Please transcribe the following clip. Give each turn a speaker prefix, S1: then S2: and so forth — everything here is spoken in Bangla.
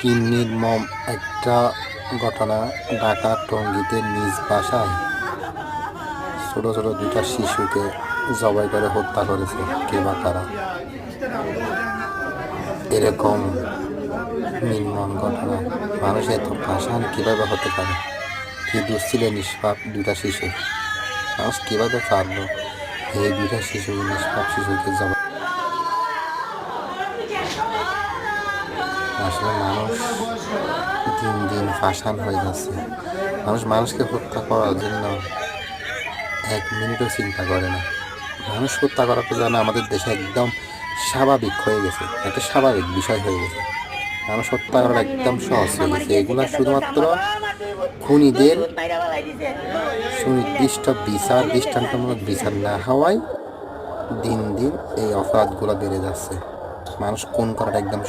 S1: কি নির্মম একটা ঘটনা। ঢাকার টঙ্গীতে নিজ বাসায় ছোট ছোট দুটা শিশুকে জবাই করে হত্যা করেছে কে বা কারা। এরকম নির্মম ঘটনা মানুষ এত পাষাণ কিভাবে হতে পারে? কি দুশ্চিলে নিষ্পাপ দুটা শিশু, মানুষ কিভাবে পারলো এই দুটা শিশু নিষ্পাপ শিশুকে জবাই? আসলে মানুষ দিন দিন পাষাণ হয়ে যাচ্ছে। মানুষ মানুষকে হত্যা করার জন্য এক মিনিটও চিন্তা করে না। মানুষ হত্যা করাটা যেন আমাদের দেশে একদম স্বাভাবিক হয়ে গেছে, একটা স্বাভাবিক বিষয় হয়ে গেছে। মানুষ হত্যা করাটা একদম সহজ হয়ে গেছে। এগুলা শুধুমাত্র খুনিদের সুনির্দিষ্ট বিচার, দৃষ্টান্তমূলক বিচার না হওয়ায় দিন দিন এই অপরাধগুলো বেড়ে যাচ্ছে। মানুষ খুন করাটা একদম